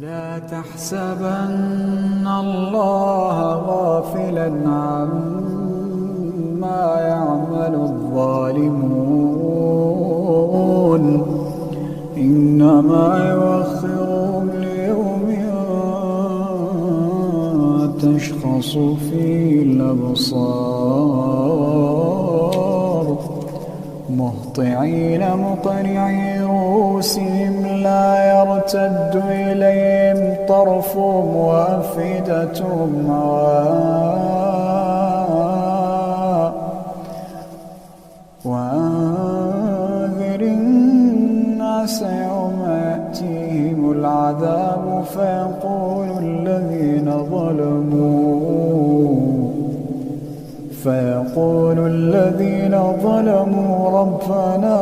ولا تحسبن الله غافلا عما يعمل الظالمون إنما يؤخرهم ليوم تشخص فيه الأبصار مهطعين مقنعي رؤوسهم لا يرتد إليهم طرفهم وأفئدتهم هواء وأنذر الناس يوم يأتيهم العذاب فيقول الذين ظلموا ربنا